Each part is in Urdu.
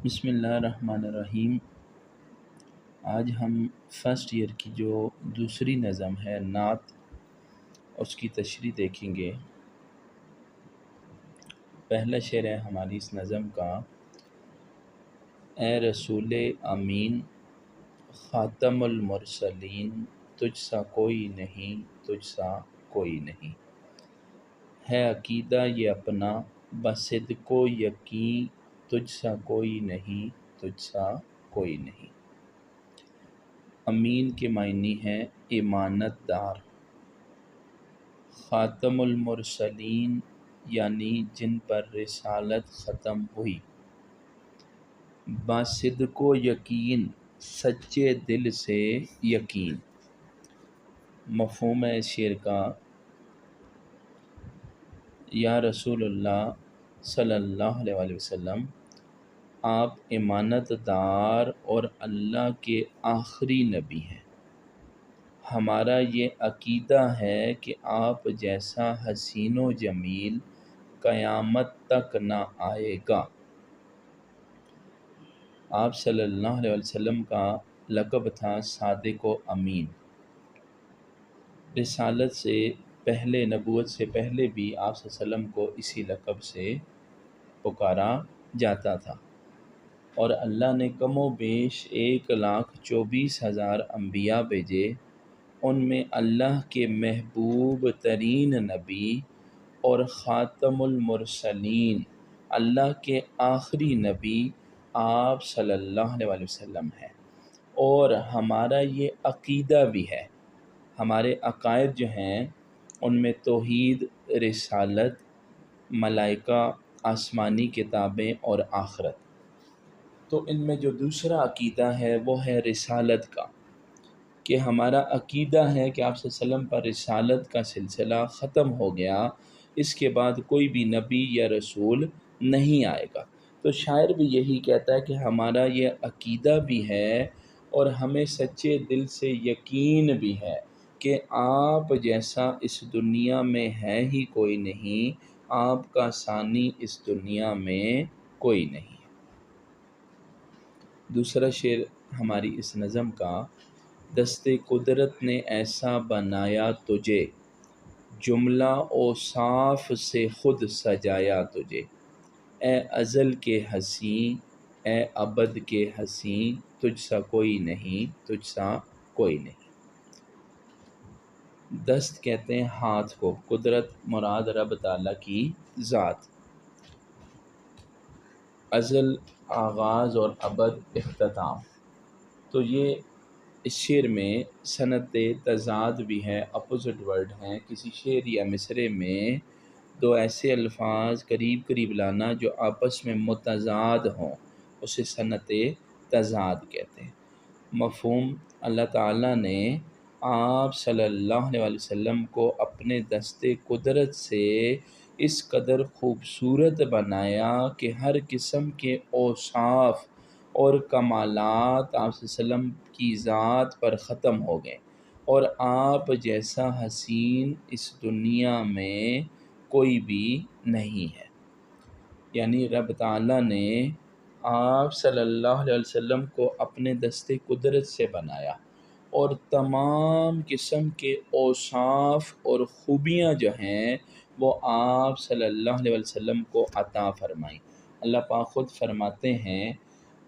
بسم اللہ الرحمن الرحیم۔ آج ہم فرسٹ ایئر کی جو دوسری نظم ہے نعت، اس کی تشریح دیکھیں گے۔ پہلا شعر ہے ہماری اس نظم کا: اے رسول امین، خاتم المرسلین، تجھ سا کوئی نہیں، تجھ سا کوئی نہیں۔ ہے عقیدہ یہ اپنا بصدق و یقین، تجھ سا کوئی نہیں، تجھ سا کوئی نہیں۔ امین کے معنی ہیں امانت دار، خاتم المرسلین یعنی جن پر رسالت ختم ہوئی، باصدق و یقین سچے دل سے یقین۔ مفہوم ہے اس شعر کا: یا رسول اللہ صلی اللہ علیہ وآلہ وسلم، آپ امانت دار اور اللہ کے آخری نبی ہیں۔ ہمارا یہ عقیدہ ہے کہ آپ جیسا حسین و جمیل قیامت تک نہ آئے گا۔ آپ صلی اللہ علیہ وسلم کا لقب تھا صادق و امین۔ رسالت سے پہلے، نبوت سے پہلے بھی آپ صلی اللہ علیہ وسلم کو اسی لقب سے پکارا جاتا تھا، اور اللہ نے کم و بیش 1,24,000 انبیاء بھیجے۔ ان میں اللہ کے محبوب ترین نبی اور خاتم المرسلین، اللہ کے آخری نبی آپ صلی اللہ علیہ وآلہ وسلم ہیں۔ اور ہمارا یہ عقیدہ بھی ہے، ہمارے عقائد جو ہیں ان میں توحید، رسالت، ملائکہ، آسمانی کتابیں اور آخرت۔ تو ان میں جو دوسرا عقیدہ ہے وہ ہے رسالت کا، کہ ہمارا عقیدہ ہے کہ آپ صلی اللہ علیہ وسلم پر رسالت کا سلسلہ ختم ہو گیا، اس کے بعد کوئی بھی نبی یا رسول نہیں آئے گا۔ تو شاعر بھی یہی کہتا ہے کہ ہمارا یہ عقیدہ بھی ہے اور ہمیں سچے دل سے یقین بھی ہے کہ آپ جیسا اس دنیا میں ہے ہی کوئی نہیں، آپ کا ثانی اس دنیا میں کوئی نہیں۔ دوسرا شعر ہماری اس نظم کا: دست قدرت نے ایسا بنایا تجھے، جملہ اوصاف سے خود سجایا تجھے۔ اے ازل کے حسین، اے ابد کے حسین، تجھ سا کوئی نہیں، تجھ سا کوئی نہیں۔ دست کہتے ہیں ہاتھ کو، قدرت مراد رب تعالیٰ کی ذات، ازل آغاز اور ابد اختتام۔ تو یہ اس شعر میں صنعت تضاد بھی ہے، اپوزٹ ورڈ ہیں۔ کسی شعر یا مصرعے میں دو ایسے الفاظ قریب قریب لانا جو آپس میں متضاد ہوں، اسے صنعت تضاد کہتے ہیں۔ مفہوم: اللہ تعالیٰ نے آپ صلی اللہ علیہ وسلم کو اپنے دست قدرت سے اس قدر خوبصورت بنایا کہ ہر قسم کے اوصاف اور کمالات آپ صلی اللہ علیہ وسلم کی ذات پر ختم ہو گئے، اور آپ جیسا حسین اس دنیا میں کوئی بھی نہیں ہے۔ یعنی رب تعالیٰ نے آپ صلی اللہ علیہ وسلم کو اپنے دست قدرت سے بنایا اور تمام قسم کے اوصاف اور خوبیاں جو ہیں وہ آپ صلی اللہ علیہ وسلم کو عطا فرمائیں۔ اللہ پاک خود فرماتے ہیں: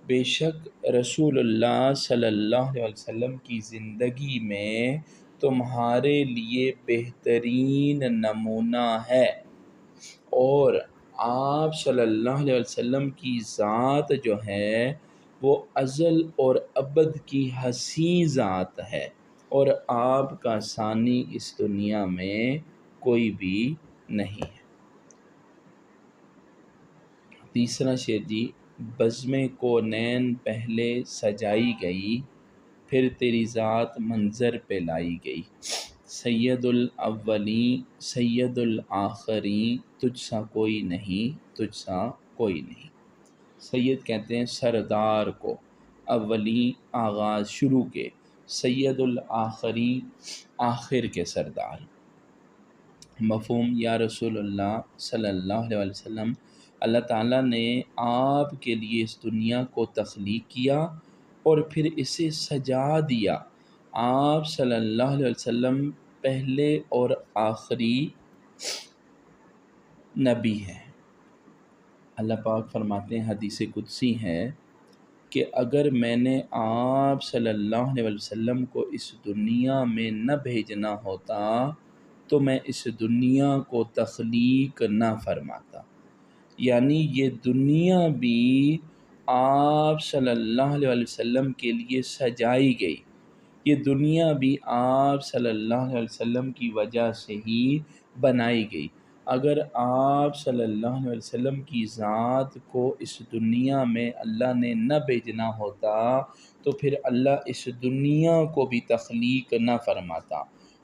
بے شک رسول اللہ صلی اللہ علیہ وسلم کی زندگی میں تمہارے لیے بہترین نمونہ ہے، اور آپ صلی اللہ علیہ وسلم کی ذات جو ہے وہ ازل اور ابد کی حسین ذات ہے، اور آپ کا ثانی اس دنیا میں کوئی بھی نہیں ہے۔ تیسرا شعر جی: بزم کونین پہلے سجائی گئی، پھر تیری ذات منظر پہ لائی گئی۔ سید الاولین سید الآخرین، تجھ سا کوئی نہیں، تجھ سا کوئی نہیں۔ سید کہتے ہیں سردار کو، اولین آغاز شروع کے، سید الآخرین آخر کے سردار۔ مفہوم: یا رسول اللہ صلی اللہ علیہ وسلم، اللہ تعالیٰ نے آپ کے لیے اس دنیا کو تخلیق کیا اور پھر اسے سجا دیا۔ آپ صلی اللہ علیہ وسلم پہلے اور آخری نبی ہیں۔ اللہ پاک فرماتے ہیں، حدیث قدسی ہے کہ اگر میں نے آپ صلی اللہ علیہ وسلم کو اس دنیا میں نہ بھیجنا ہوتا تو میں اس دنیا کو تخلیق نہ فرماتا۔ یعنی یہ دنیا بھی آپ صلی اللہ علیہ وسلم کے لیے سجائی گئی، یہ دنیا بھی آپ صلی اللہ علیہ وسلم کی وجہ سے ہی بنائی گئی۔ اگر آپ صلی اللہ علیہ وسلم کی ذات کو اس دنیا میں اللہ نے نہ بھیجنا ہوتا تو پھر اللہ اس دنیا کو بھی تخلیق نہ فرماتا،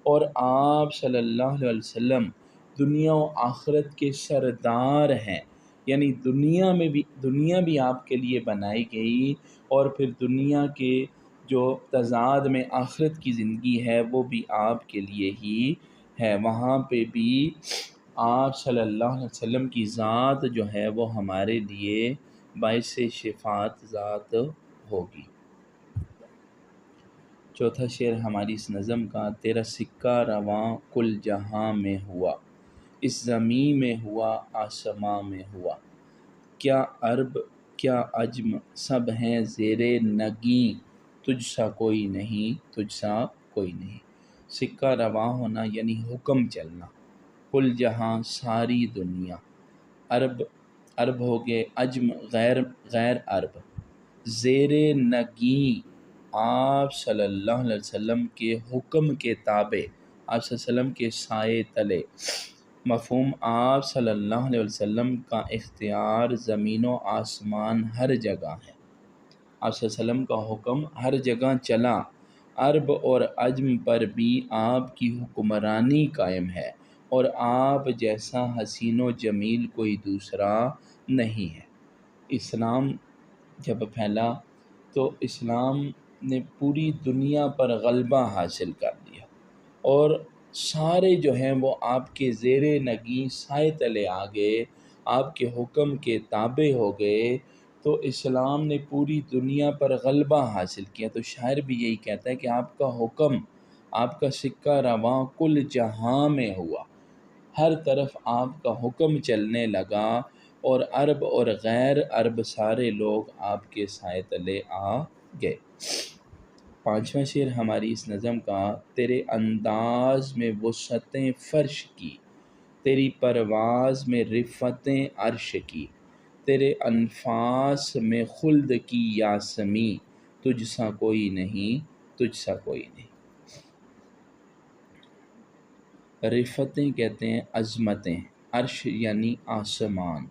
اور آپ صلی اللہ علیہ وسلم دنیا و آخرت کے سردار ہیں۔ یعنی دنیا بھی آپ کے لیے بنائی گئی، اور پھر دنیا کے جو تضاد میں آخرت کی زندگی ہے وہ بھی آپ کے لیے ہی ہے۔ وہاں پہ بھی آپ صلی اللہ علیہ وسلم کی ذات جو ہے وہ ہمارے لیے باعث شفاعت ذات ہوگی۔ چوتھا شعر ہماری اس نظم کا، تیرا سکہ رواں کل جہاں میں ہوا، اس زمیں میں ہوا آسماں میں ہوا، کیا عرب کیا عجم سب ہیں زیر نگیں، تجھ سا کوئی نہیں تجھ سا کوئی نہیں۔ سکہ رواں ہونا یعنی حکم چلنا، کل جہاں ساری دنیا، عرب ہو گئے، عجم غیر عرب، زیر نگیں آپ صلی اللہ علیہ وسلم کے حکم کے تابع، آپ صلی اللہ علیہ وسلم کے سائے تلے۔ مفہوم، آپ صلی اللہ علیہ وسلم کا اختیار زمین و آسمان ہر جگہ ہے، آپ صلی اللہ علیہ وسلم کا حکم ہر جگہ چلا، عرب اور عجم پر بھی آپ کی حکمرانی قائم ہے، اور آپ جیسا حسین و جمیل کوئی دوسرا نہیں ہے۔ اسلام جب پھیلا تو اسلام نے پوری دنیا پر غلبہ حاصل کر لیا، اور سارے جو ہیں وہ آپ کے زیر نگیں سائے تلے آ گئے، آپ کے حکم کے تابع ہو گئے، تو اسلام نے پوری دنیا پر غلبہ حاصل کیا۔ تو شاعر بھی یہی کہتا ہے کہ آپ کا حکم، آپ کا سکہ رواں کل جہاں میں ہوا، ہر طرف آپ کا حکم چلنے لگا، اور عرب اور غیر عرب سارے لوگ آپ کے سائے تلے آ گئے۔ پانچواں شعر ہماری اس نظم کا، تیرے انداز میں وسعتیں فرش کی، تیری پرواز میں رفتیں عرش کی، تیرے انفاس میں خلد کی یاسمیں، تجھ سا کوئی نہیں تجھ سا کوئی نہیں۔ رفتیں کہتے ہیں عظمتیں، عرش یعنی آسمان،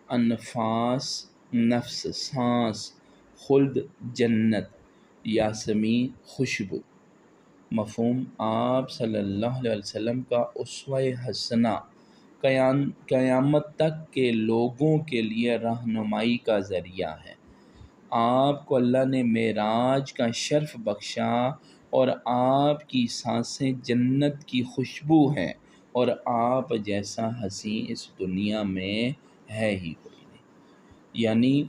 انفاس نفس سانس، خلد جنت، یاسمین خوشبو۔ مفہوم، آپ صلی اللہ علیہ وسلم کا اسوہ حسنہ قیامت تک کے لوگوں کے لیے رہنمائی کا ذریعہ ہے۔ آپ کو اللہ نے معراج کا شرف بخشا، اور آپ کی سانسیں جنت کی خوشبو ہیں، اور آپ جیسا حسین اس دنیا میں ہے ہی کوئی نہیں۔ یعنی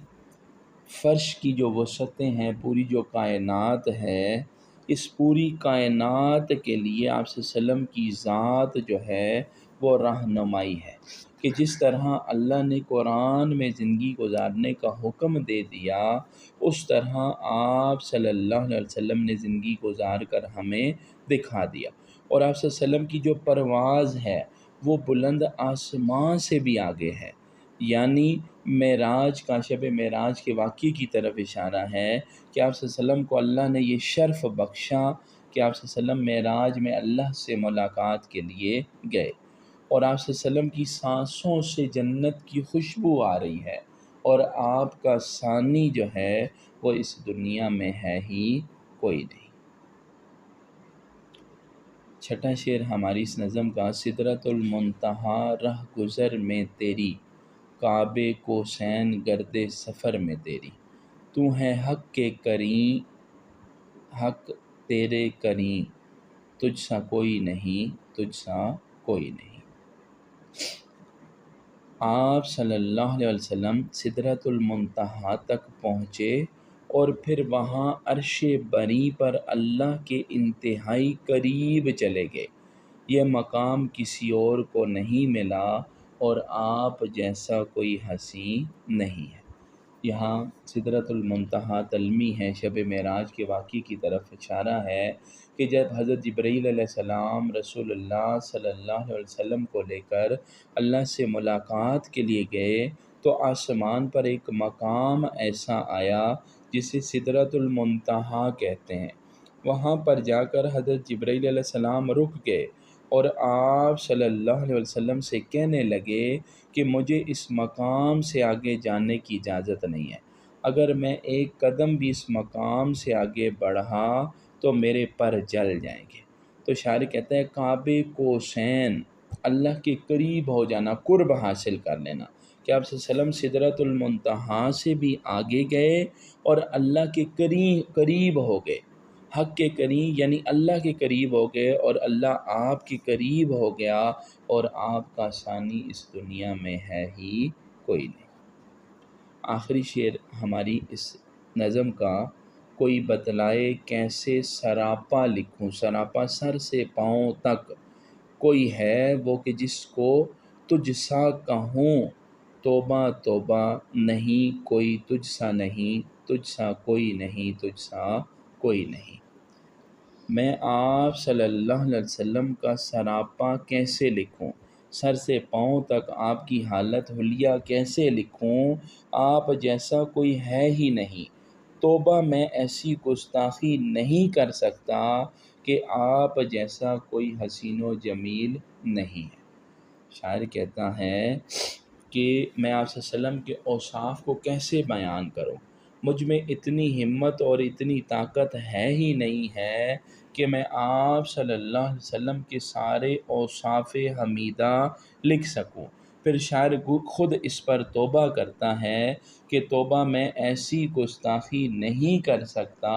فرش کی جو وسعتیں ہیں، پوری جو کائنات ہے، اس پوری کائنات کے لیے آپ صلی اللہ علیہ وسلم کی ذات جو ہے وہ رہنمائی ہے، کہ جس طرح اللہ نے قرآن میں زندگی گزارنے کا حکم دے دیا، اس طرح آپ صلی اللہ علیہ وسلم نے زندگی گزار کر ہمیں دکھا دیا۔ اور آپ صلی اللہ علیہ وسلم کی جو پرواز ہے وہ بلند آسمان سے بھی آگے ہے، یعنی معراج کا، شب معراج کے واقعے کی طرف اشارہ ہے کہ آپ صلی اللہ علیہ وسلم کو اللہ نے یہ شرف بخشا کہ آپ صلی اللہ علیہ وسلم معراج میں اللہ سے ملاقات کے لیے گئے، اور آپ صلی اللہ علیہ وسلم کی سانسوں سے جنت کی خوشبو آ رہی ہے، اور آپ کا ثانی جو ہے وہ اس دنیا میں ہے ہی کوئی نہیں۔ چھٹا شعر ہماری اس نظم کا، سدرۃ المنتہا رہ گزر میں تیری، کعبے کوسین گرد سفر میں تیری، تو ہے حق کے کریم حق تیرے کریم، تجھ سا کوئی نہیں تجھ سا کوئی نہیں۔ آپ صلی اللہ علیہ وسلم سدرۃ المنتہا تک پہنچے اور پھر وہاں عرش بری پر اللہ کے انتہائی قریب چلے گئے۔ یہ مقام کسی اور کو نہیں ملا اور آپ جیسا کوئی ہنسی نہیں ہے۔ یہاں سدرۃ المنتہا تلمی ہے، شب معراج کے واقعے کی طرف اشارہ ہے کہ جب حضرت جبرائیل علیہ السلام رسول اللہ صلی اللہ علیہ وسلم کو لے کر اللہ سے ملاقات کے لیے گئے تو آسمان پر ایک مقام ایسا آیا جسے سدرۃ المنتہا کہتے ہیں۔ وہاں پر جا کر حضرت جبرائیل علیہ السلام رک گئے اور آپ صلی اللہ علیہ وسلم سے کہنے لگے کہ مجھے اس مقام سے آگے جانے کی اجازت نہیں ہے۔ اگر میں ایک قدم بھی اس مقام سے آگے بڑھا تو میرے پر جل جائیں گے۔ تو شاعر کہتا ہے کعبے کوسین، اللہ کے قریب ہو جانا، قرب حاصل کر لینا، کہ آپ صلی اللہ علیہ وسلم سدرۃ المنتہا سے بھی آگے گئے اور اللہ کے قریب ہو گئے، حق کے قریب یعنی اللہ کے قریب ہو گئے اور اللہ آپ کے قریب ہو گیا، اور آپ کا ثانی اس دنیا میں ہے ہی کوئی نہیں۔ آخری شعر ہماری اس نظم کا، کوئی بتلائے کیسے سراپا لکھوں، سراپا سر سے پاؤں تک، کوئی ہے وہ کہ جس کو تجھ سا کہوں، توبہ توبہ نہیں کوئی تجھ سا نہیں، تجھ سا کوئی نہیں، تجھ سا کوئی نہیں۔ میں آپ صلی اللہ علیہ وسلم کا سراپا کیسے لکھوں، سر سے پاؤں تک آپ کی حالت حلیہ کیسے لکھوں، آپ جیسا کوئی ہے ہی نہیں، توبہ میں ایسی گستاخی نہیں کر سکتا کہ آپ جیسا کوئی حسین و جمیل نہیں ہے۔ شاعر کہتا ہے کہ میں آپ صلی اللہ علیہ وسلم کے اوصاف کو کیسے بیان کروں، مجھ میں اتنی ہمت اور اتنی طاقت ہے ہی نہیں ہے کہ میں آپ صلی اللہ علیہ وسلم کے سارے اوصاف حمیدہ لکھ سکوں۔ پھر شاعر خود اس پر توبہ کرتا ہے کہ توبہ میں ایسی گستاخی نہیں کر سکتا